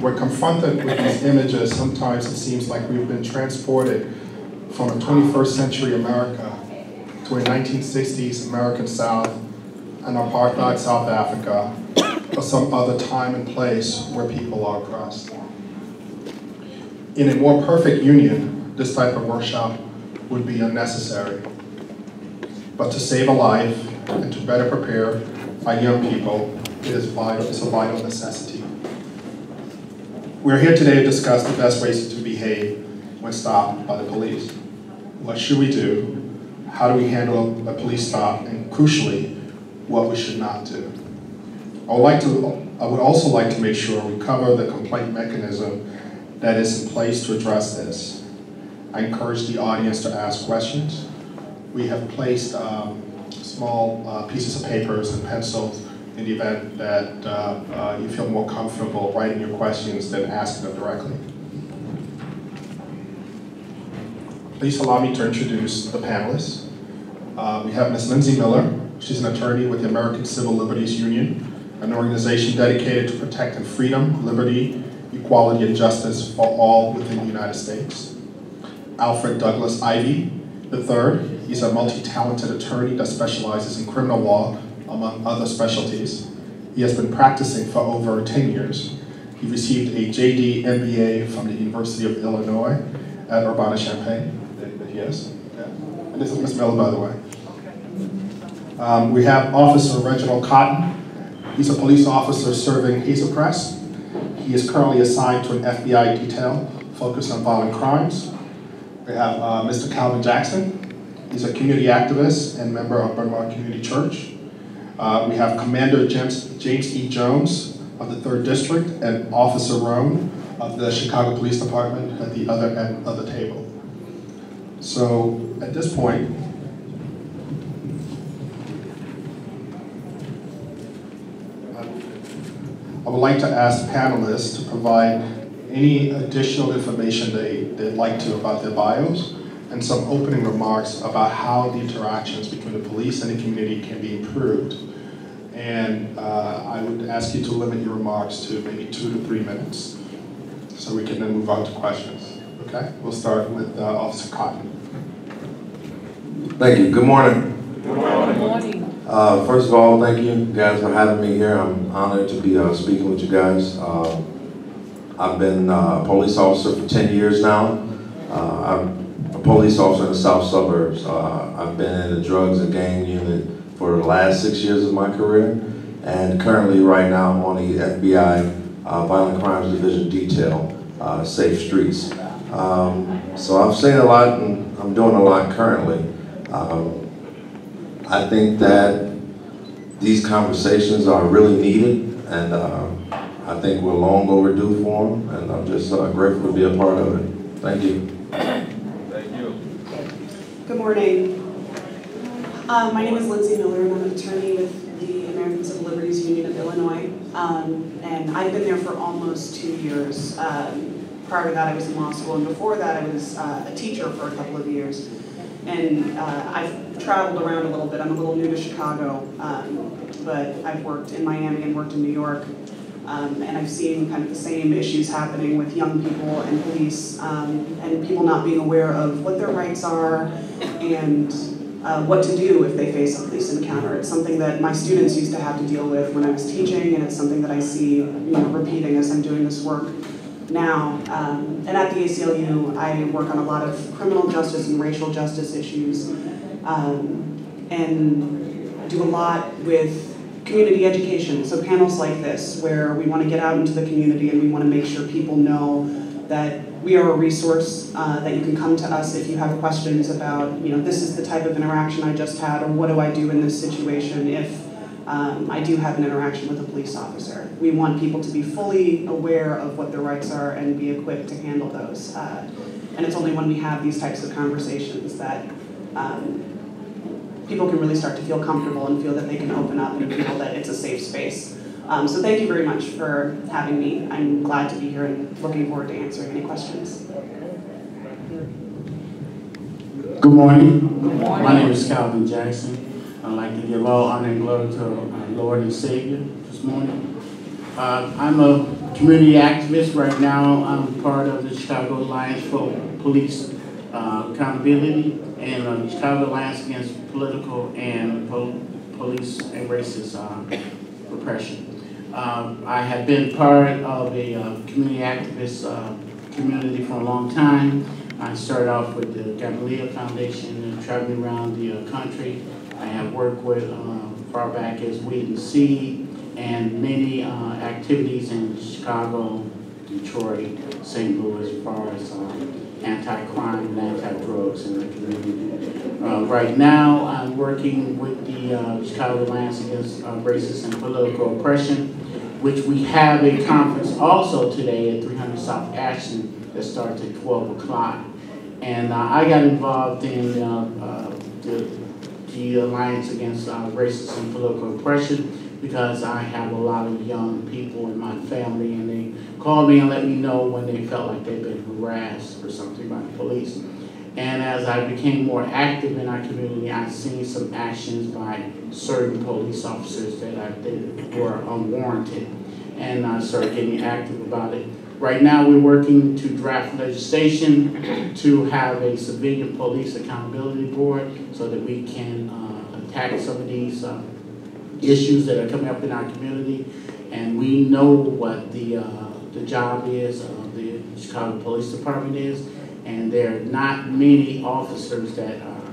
we're confronted with these images, sometimes it seems like we've been transported from a 21st century America to a 1960s American South and apartheid South Africa, or some other time and place where people are oppressed. In a more perfect union, this type of workshop would be unnecessary. But to save a life and to better prepare our young people, it's a vital necessity. We're here today to discuss the best ways to behave when stopped by the police. What should we do? How do we handle a police stop? And crucially, what we should not do. I would also like to make sure we cover the complaint mechanism that is in place to address this. I encourage the audience to ask questions. We have placed small pieces of papers and pencils in the event that you feel more comfortable writing your questions than asking them directly. Please allow me to introduce the panelists. We have Ms. Lindsay Miller. She's an attorney with the American Civil Liberties Union, an organization dedicated to protecting freedom, liberty, equality, and justice for all within the United States. Alfred Ivy III. He's a multi-talented attorney that specializes in criminal law, among other specialties. He has been practicing for over 10 years. He received a JD MBA from the University of Illinois at Urbana-Champaign. Yes. Yeah. And this is Ms. Miller, by the way. We have Officer Reginald Cotton. He's a police officer serving Hazel Crest. He is currently assigned to an FBI detail focused on violent crimes. We have Mr. Calvin Jackson. He's a community activist and member of Bryn Mawr Community Church. We have Commander James E. Jones of the 3rd District and Officer Roan of the Chicago Police Department at the other end of the table. So at this point, I would like to ask panelists to provide any additional information they'd like to about their bios and some opening remarks about how the interactions between the police and the community can be improved. And I would ask you to limit your remarks to maybe 2 to 3 minutes so we can then move on to questions. Okay? We'll start with Officer Cotton. Thank you. Good morning. Good morning. First of all, thank you guys for having me here. I'm honored to be speaking with you guys. I've been a police officer for 10 years now. I'm a police officer in the South Suburbs. I've been in the drugs and gang unit for the last 6 years of my career. And currently, right now, I'm on the FBI Violent Crimes Division detail, Safe Streets. So I've seen a lot and I'm doing a lot currently. I think that these conversations are really needed, and I think we're long overdue for them, and I'm just grateful to be a part of it. Thank you. Thank you. Good morning. My name is Lindsay Miller, and I'm an attorney with the American Civil Liberties Union of Illinois, and I've been there for almost 2 years. Prior to that, I was in law school, and before that, I was a teacher for a couple of years. And I've traveled around a little bit. I'm a little new to Chicago, but I've worked in Miami and worked in New York. And I've seen kind of the same issues happening with young people and police, and people not being aware of what their rights are and what to do if they face a police encounter. It's something that my students used to have to deal with when I was teaching, and it's something that I see repeating as I'm doing this work now. And at the ACLU, I work on a lot of criminal justice and racial justice issues, and do a lot with community education. So panels like this, where we want to get out into the community and we want to make sure people know that we are a resource, that you can come to us if you have questions about, this is the type of interaction I just had, or what do I do in this situation if I do have an interaction with a police officer. We want people to be fully aware of what their rights are and be equipped to handle those. And it's only when we have these types of conversations that people can really start to feel comfortable and feel that they can open up and feel that it's a safe space. So thank you very much for having me. I'm glad to be here and looking forward to answering any questions. Good morning. Good morning. My name is Calvin Jackson. I'd like to give all honor and glory to our Lord and Savior this morning. I'm a community activist. Right now, I'm part of the Chicago Alliance for Police Accountability and the Chicago Alliance Against Political and Police and Racist Repression. I have been part of a community activist community for a long time. I started off with the Gamaliel Foundation and traveling around the country. I have worked with far back as Weed and Seed and many activities in Chicago, Detroit, St. Louis as far as anti-crime and anti-drugs in the community. Right now, I'm working with the Chicago Alliance Against Racist and Political Oppression, which we have a conference also today at 300 South Ashton that starts at 12 o'clock. And I got involved in the Alliance Against Racist and Political Oppression because I have a lot of young people in my family, and they call me and let me know when they felt like they've been harassed or something by the police. And as I became more active in our community, I've seen some actions by certain police officers that I think were unwarranted. And I started getting active about it. Right now, we're working to draft legislation to have a civilian police accountability board so that we can attack some of these issues that are coming up in our community. And we know what the job is of the Chicago Police Department is. And there are not many officers that are,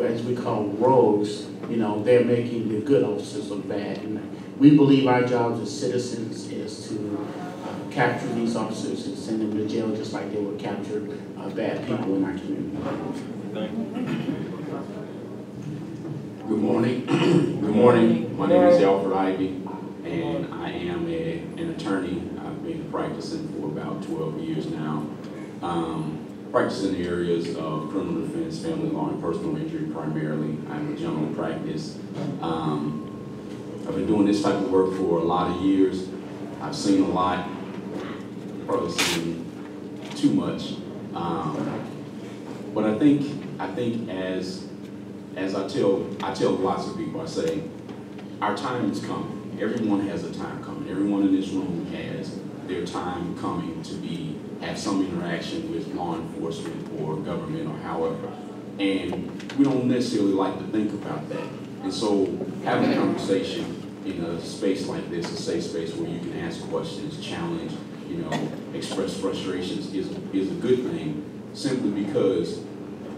as we call rogues, you know, they're making the good officers look bad. And we believe our jobs as citizens is to capture these officers and send them to jail just like they would capture bad people in our community. Good morning. Good morning. My name is Alfred Ivy, and I am an attorney. I've been practicing for about 12 years now. Practicing in the areas of criminal defense, family law, and personal injury primarily. I'm a general practice. I've been doing this type of work for a lot of years. I've seen a lot, probably seen too much. But I think as I tell lots of people, I say, our time is coming. Everyone has a time coming. Everyone in this room has their time coming to have some interaction with law enforcement or government or however. And we don't necessarily like to think about that. And so having a conversation in a space like this, a safe space where you can ask questions, challenge, you know, express frustrations is a good thing, simply because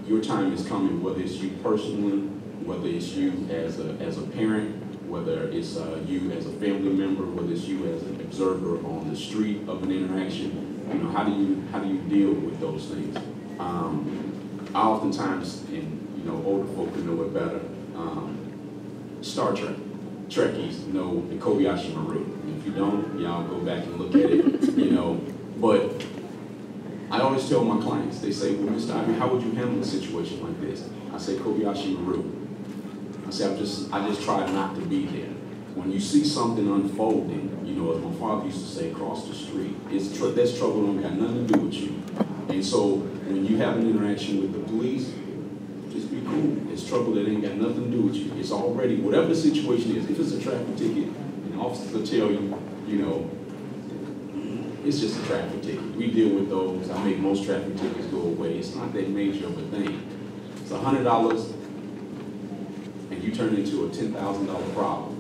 your time is coming, whether it's you personally, whether it's you as a parent, whether it's you as a family member, whether it's you as an observer on the street of an interaction. You know, how do you deal with those things? I oftentimes, and you know, older folk who know it better, Star Trek, Trekkies know the Kobayashi Maru. If you don't, y'all go back and look at it, you know. But I always tell my clients, they say, well, Mr. Ivy, how would you handle a situation like this? I say, Kobayashi Maru. I say, I just try not to be there. When you see something unfolding, you know, as my father used to say, across the street, that's trouble don't got nothing to do with you. And so when you have an interaction with the police, just be cool. It's trouble that ain't got nothing to do with you. It's already, whatever the situation is, if it's a traffic ticket, and officers will tell you, you know, it's just a traffic ticket. We deal with those. I make most traffic tickets go away. It's not that major of a thing. It's $100, and you turn it into a $10,000 problem.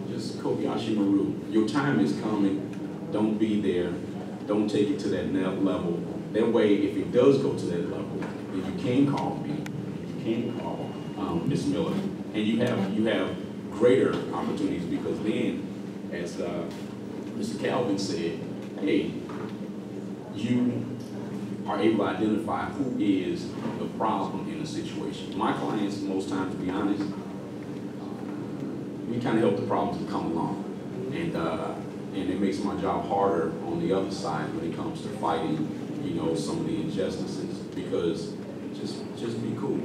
Just Kobayashi Maru. Your time is coming. Don't be there. Don't take it to that level. That way, if it does go to that level, then you can call me. You can call Ms. Miller, and you have greater opportunities, because then, as Mr. Calvin said, hey, you are able to identify who is the problem in a situation. My clients, most times, to be honest, we kind of help the problems to come along, and it makes my job harder on the other side when it comes to fighting, you know, some of the injustices. Because just be cool.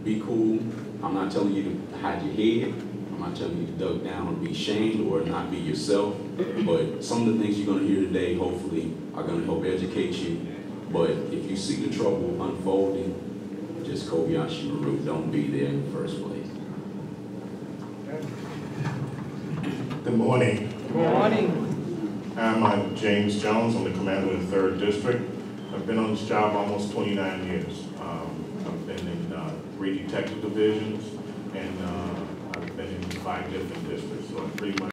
Be cool. I'm not telling you to hide your head. I'm not telling you to duck down or be shamed or not be yourself. But some of the things you're going to hear today, hopefully, are going to help educate you. But if you see the trouble unfolding, just Kobayashi Maru. Don't be there in the first place. Good morning. Good morning. I'm James Jones. I'm the commander of the 3rd District. I've been on this job almost 29 years. I've been in 3 detective divisions, and I've been in 5 different districts. So I pretty much